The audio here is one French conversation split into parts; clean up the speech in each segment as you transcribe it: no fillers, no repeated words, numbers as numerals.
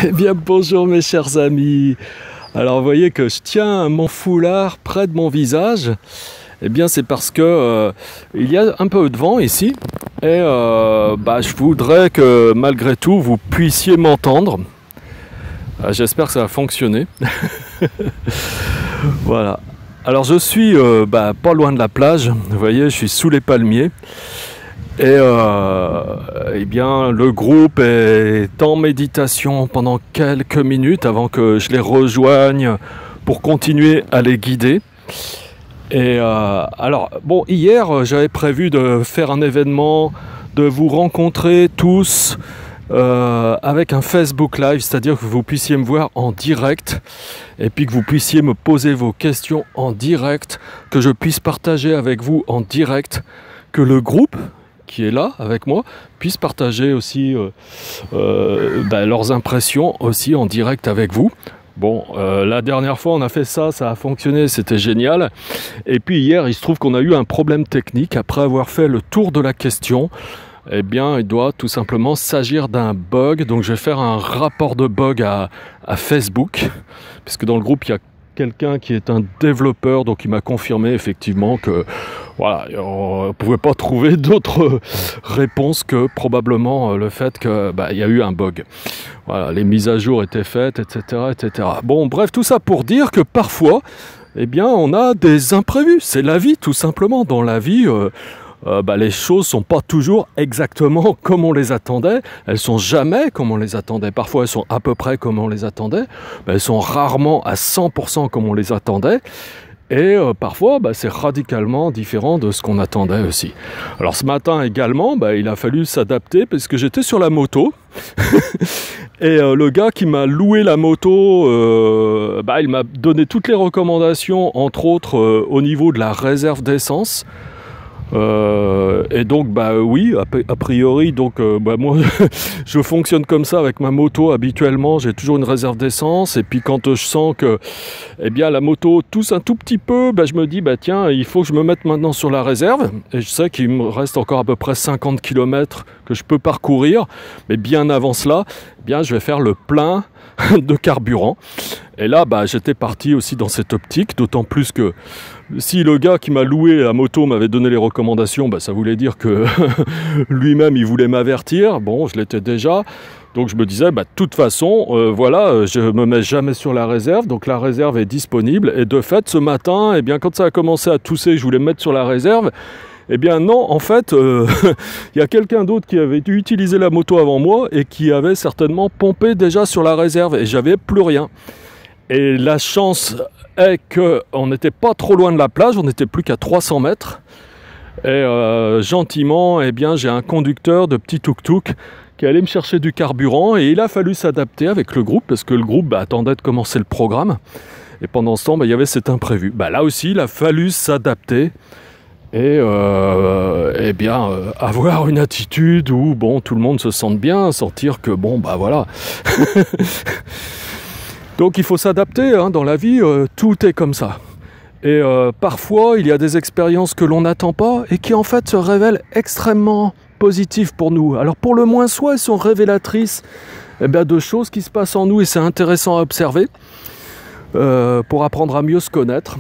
Eh bien bonjour mes chers amis. Alors vous voyez que je tiens mon foulard près de mon visage. Eh bien c'est parce que il y a un peu de vent ici. Et je voudrais que malgré tout vous puissiez m'entendre. J'espère que ça va fonctionner. Voilà. Alors je suis pas loin de la plage. Vous voyez, je suis sous les palmiers. Et eh bien, le groupe est en méditation pendant quelques minutes avant que je les rejoigne pour continuer à les guider. Et alors, bon, hier, j'avais prévu de faire un événement, de vous rencontrer tous avec un Facebook Live, c'est-à-dire que vous puissiez me voir en direct et puis que vous puissiez me poser vos questions en direct, que je puisse partager avec vous en direct, que le groupe qui est là avec moi puisse partager aussi leurs impressions aussi en direct avec vous. Bon, la dernière fois on a fait ça, ça a fonctionné, c'était génial. Et puis hier, il se trouve qu'on a eu un problème technique. Après avoir fait le tour de la question, eh bien, il doit tout simplement s'agir d'un bug. Donc je vais faire un rapport de bug à Facebook, puisque dans le groupe, il y a quelqu'un qui est un développeur, donc il m'a confirmé effectivement que voilà, on ne pouvait pas trouver d'autres réponses que probablement le fait qu'il y a eu un bug. Voilà, les mises à jour étaient faites, etc., etc. Bon, bref, tout ça pour dire que parfois, eh bien, on a des imprévus. C'est la vie, tout simplement. Dans la vie, les choses sont pas toujours exactement comme on les attendait. Elles sont jamais comme on les attendait. Parfois, elles sont à peu près comme on les attendait. Mais elles sont rarement à 100% comme on les attendait. Et parfois, c'est radicalement différent de ce qu'on attendait aussi. Alors ce matin également, il a fallu s'adapter parce que j'étais sur la moto. Et le gars qui m'a loué la moto, il m'a donné toutes les recommandations, entre autres au niveau de la réserve d'essence. Et donc oui, a priori, donc moi je fonctionne comme ça avec ma moto habituellement. J'ai toujours une réserve d'essence, et puis quand je sens que la moto tousse un tout petit peu, je me dis tiens, il faut que je me mette maintenant sur la réserve. Et je sais qu'il me reste encore à peu près 50 km que je peux parcourir, mais bien avant cela, je vais faire le plein de carburant. Et là j'étais parti aussi dans cette optique, d'autant plus que si le gars qui m'a loué la moto m'avait donné les recommandations, ça voulait dire que lui-même il voulait m'avertir. Bon, je l'étais déjà, donc je me disais de toute façon je me mets jamais sur la réserve, donc la réserve est disponible. Et de fait, ce matin, quand ça a commencé à tousser, je voulais me mettre sur la réserve. Non, en fait, il y a quelqu'un d'autre qui avait utilisé la moto avant moi et qui avait certainement pompé déjà sur la réserve, et j'avais plus rien. Et la chance est qu'on n'était pas trop loin de la plage, on n'était plus qu'à 300 mètres. Et gentiment, j'ai un conducteur de petit tuk-tuk qui allait me chercher du carburant, et il a fallu s'adapter avec le groupe, parce que le groupe attendait de commencer le programme. Et pendant ce temps, il y avait cet imprévu. Là aussi, il a fallu s'adapter. Et avoir une attitude où tout le monde se sente bien, sentir que voilà. Donc il faut s'adapter, dans la vie, tout est comme ça. Et parfois il y a des expériences que l'on n'attend pas et qui en fait se révèlent extrêmement positives pour nous. Alors pour le moins, soit elles sont révélatrices de choses qui se passent en nous, et c'est intéressant à observer pour apprendre à mieux se connaître,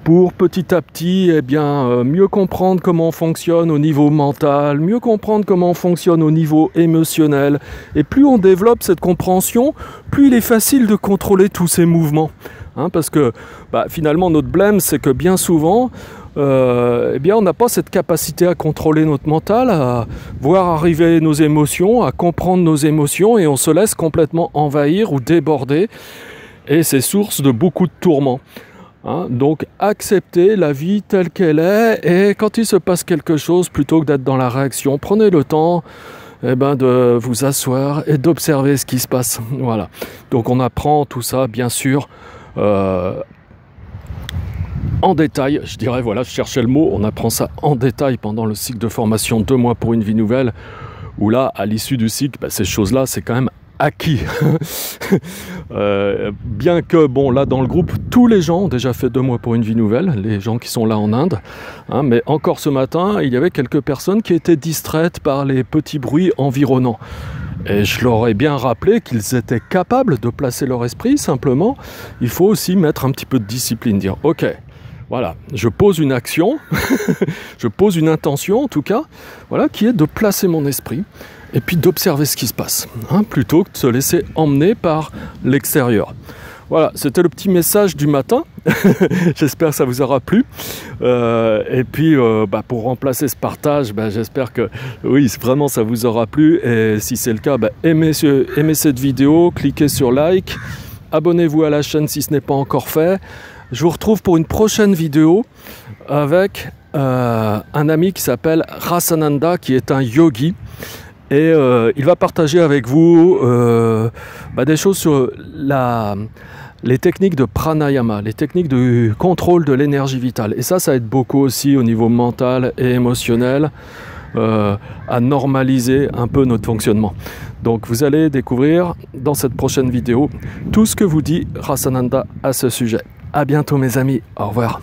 pour petit à petit mieux comprendre comment on fonctionne au niveau mental, mieux comprendre comment on fonctionne au niveau émotionnel. Et plus on développe cette compréhension, plus il est facile de contrôler tous ces mouvements. Parce que finalement notre blême, c'est que bien souvent, on n'a pas cette capacité à contrôler notre mental, à voir arriver nos émotions, à comprendre nos émotions, et on se laisse complètement envahir ou déborder. Et c'est source de beaucoup de tourments. Donc acceptez la vie telle qu'elle est, et quand il se passe quelque chose, plutôt que d'être dans la réaction, prenez le temps de vous asseoir et d'observer ce qui se passe. Voilà. Donc on apprend tout ça, bien sûr, en détail. Je dirais, je cherchais le mot, on apprend ça en détail pendant le cycle de formation 2 mois pour une vie nouvelle, où là, à l'issue du cycle, ces choses-là, c'est quand même acquis. Bien que, là dans le groupe, tous les gens ont déjà fait 2 mois pour une vie nouvelle, les gens qui sont là en Inde, mais encore ce matin, il y avait quelques personnes qui étaient distraites par les petits bruits environnants. Et je leur ai bien rappelé qu'ils étaient capables de placer leur esprit, simplement, il faut aussi mettre un petit peu de discipline, dire ok, voilà, je pose une action, je pose une intention en tout cas, voilà, qui est de placer mon esprit et puis d'observer ce qui se passe, hein, plutôt que de se laisser emmener par l'extérieur. Voilà, c'était le petit message du matin. J'espère que ça vous aura plu. Et puis, pour remplacer ce partage, j'espère que oui, vraiment ça vous aura plu. Et si c'est le cas, aimez cette vidéo, cliquez sur like, abonnez-vous à la chaîne si ce n'est pas encore fait. Je vous retrouve pour une prochaine vidéo avec un ami qui s'appelle Rasananda, qui est un yogi. Et il va partager avec vous des choses sur les techniques de pranayama, les techniques de contrôle de l'énergie vitale. Et ça aide beaucoup aussi au niveau mental et émotionnel à normaliser un peu notre fonctionnement. Donc vous allez découvrir dans cette prochaine vidéo tout ce que vous dit Rasananda à ce sujet. À bientôt mes amis, au revoir.